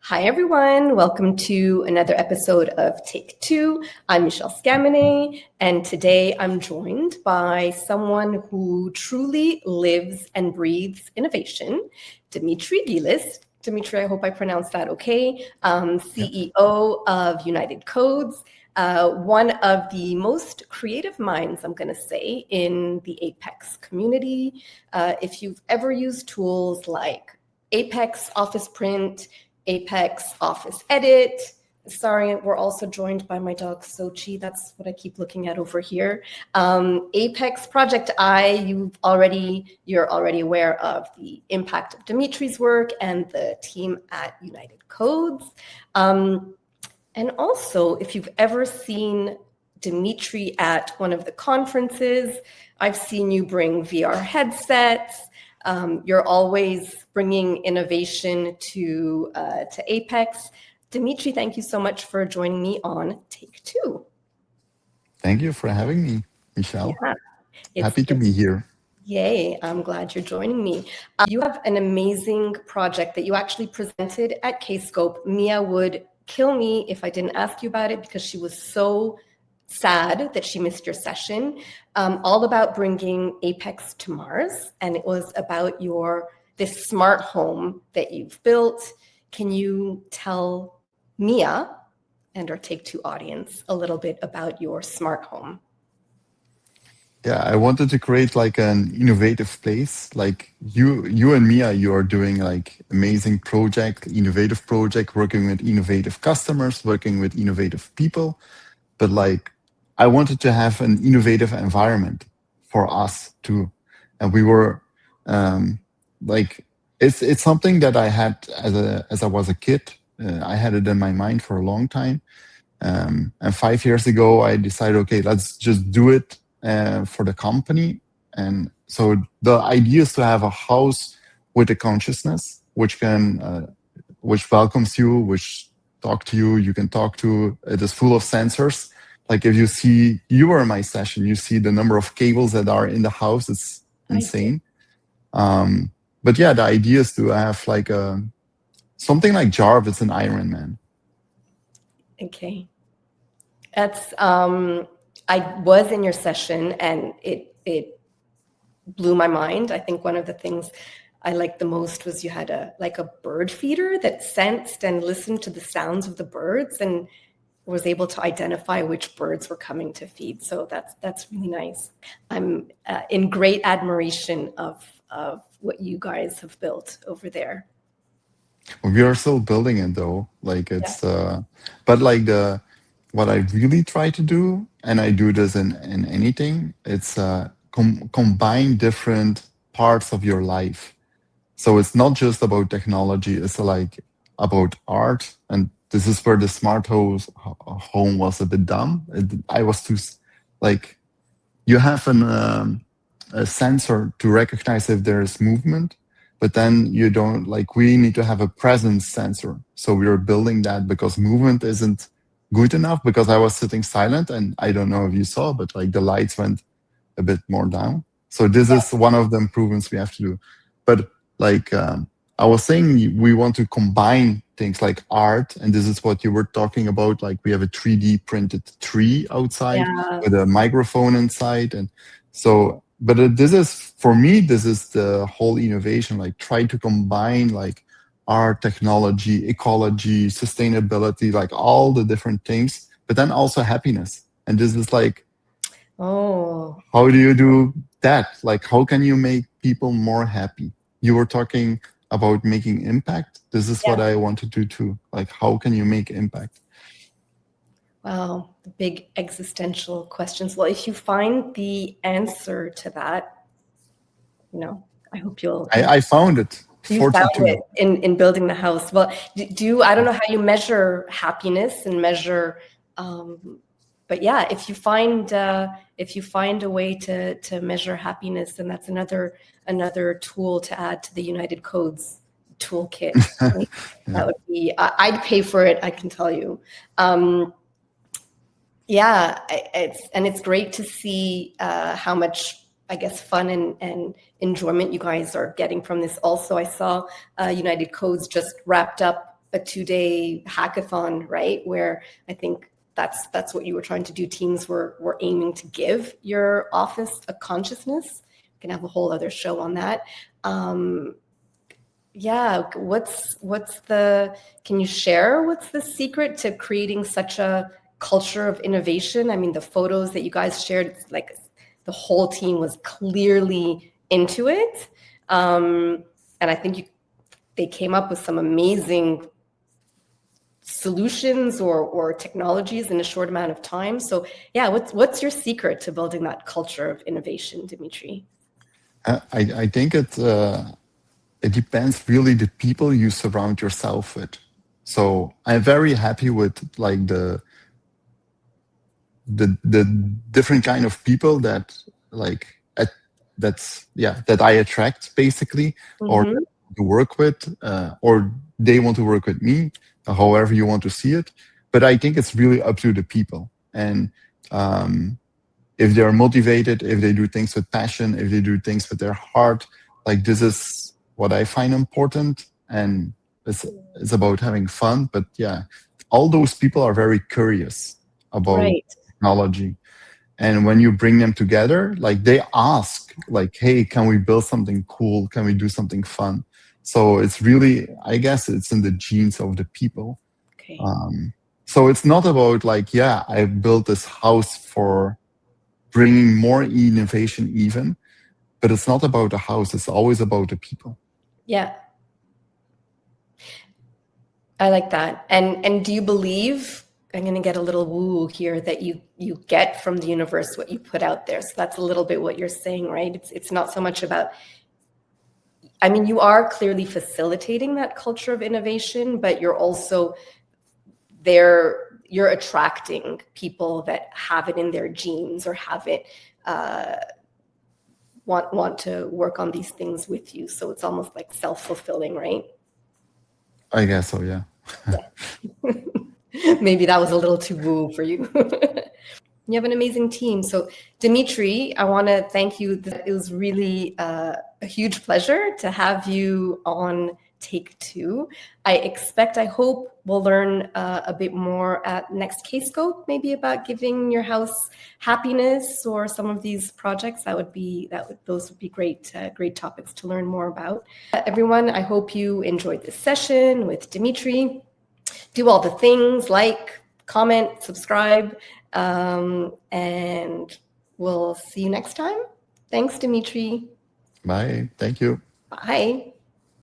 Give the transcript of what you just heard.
Hi, everyone. Welcome to another episode of Take Two. I'm Michelle Scamine, and today I'm joined by someone who truly lives and breathes innovation, Dimitri Gielis. Dimitri, I hope I pronounced that okay. CEO of United Codes, one of the most creative minds, I'm going to say, in the Apex community. If you've ever used tools like Apex Office Print, Apex Office Edit. Sorry, we're also joined by my dog Sochi. That's what I keep looking at over here. Apex Project I, you're already aware of the impact of Dimitri's work and the team at United Codes. And also, if you've ever seen Dimitri at one of the conferences, I've seen you bring VR headsets. You're always bringing innovation to Apex. Dimitri, thank you so much for joining me on Take Two. Thank you for having me, Michelle. Yeah, Happy to be here. Yay, I'm glad you're joining me. You have an amazing project that you actually presented at Kscope. Mia would kill me if I didn't ask you about it because she was so sad that she missed your session, all about bringing Apex to Mars. And it was about this smart home that you've built. Can you tell Mia and our Take Two audience a little bit about your smart home? Yeah, I wanted to create like an innovative place. Like you and Mia, you are doing like amazing project, innovative project, working with innovative customers, working with innovative people. But like, I wanted to have an innovative environment for us too. And we were like, it's something that I had as I was a kid. I had it in my mind for a long time. And 5 years ago, I decided, okay, let's just do it for the company. And so the idea is to have a house with a consciousness, which welcomes you, which talk to you, you can talk to. It is full of sensors. Like if you were in my session, you see the number of cables that are in the house. It's insane. But yeah, the idea is to have like something like Jarvis and Iron Man. Okay. That's I was in your session and it blew my mind. I think one of the things I liked the most was you had a bird feeder that sensed and listened to the sounds of the birds and was able to identify which birds were coming to feed. So that's really nice. I'm in great admiration of what you guys have built over there. We are still building it though. Like it's, but like what I really try to do, and I do this in anything, it's combine different parts of your life. So it's not just about technology, it's like about art. And this is where the smart home was a bit dumb. I was too, like, you have a sensor to recognize if there is movement, but then you don't, like, we need to have a presence sensor. So we are building that because movement isn't good enough, because I was sitting silent and I don't know if you saw, but like the lights went a bit more down. So this is one of the improvements we have to do. But like I was saying, we want to combine things like art, and this is what you were talking about. Like we have a 3D printed tree outside with a microphone inside, and so. But this is, for me, this is the whole innovation. Like try to combine like art, technology, ecology, sustainability, like all the different things, but then also happiness. And this is like, how do you do that? Like how can you make people more happy? You were talking about making impact. This is what I want to do too. Like, how can you make impact? Wow, the big existential questions. Well, if you find the answer to that, I hope you'll. I found it. You 42. found it in building the house. Well, I don't know how you measure happiness and measure, but yeah, if you find a way to measure happiness, then that's another tool to add to the United Codes toolkit. That would be. I'd pay for it. I can tell you. It's great to see how much, I guess, fun and enjoyment you guys are getting from this. Also, I saw United Codes just wrapped up a 2-day hackathon, right? Where I think that's what you were trying to do. Teams were aiming to give your office a consciousness. We can have a whole other show on that. Yeah, can you share what's the secret to creating such a culture of innovation? I mean, the photos that you guys shared, it's like the whole team was clearly into it. And I think they came up with some amazing solutions or technologies in a short amount of time. So yeah, what's your secret to building that culture of innovation, Dimitri? I think it depends really the people you surround yourself with. So I'm very happy with like the different kind of people that like that I attract basically, or Mm-hmm. to work with, or they want to work with me, however you want to see it. But I think it's really up to the people, and if they're motivated, if they do things with passion, if they do things with their heart, like this is what I find important, and it's about having fun. But yeah, all those people are very curious about Right. technology. And when you bring them together, like they ask, like, hey, can we build something cool? Can we do something fun? So it's really, I guess it's in the genes of the people. Okay. So it's not about like, yeah, I built this house for bringing more innovation even, but it's not about the house. It's always about the people. Yeah. I like that. And do you believe, I'm going to get a little woo here, that you get from the universe what you put out there? So that's a little bit what you're saying, right? It's not so much about, I mean, you are clearly facilitating that culture of innovation, but you're also there, you're attracting people that have it in their genes or have it, want to work on these things with you. So it's almost like self-fulfilling, right? I guess so, yeah. Yeah. Maybe that was a little too woo for you. You have an amazing team. So, Dimitri, I want to thank you. It was really a huge pleasure to have you on Take Two. I hope we'll learn a bit more at next Case Scope, maybe about giving your house happiness or some of these projects. Those would be great topics to learn more about. Everyone, I hope you enjoyed this session with Dimitri. Do all the things, like, comment, subscribe, and we'll see you next time. Thanks, Dimitri. Bye. Thank you. Bye.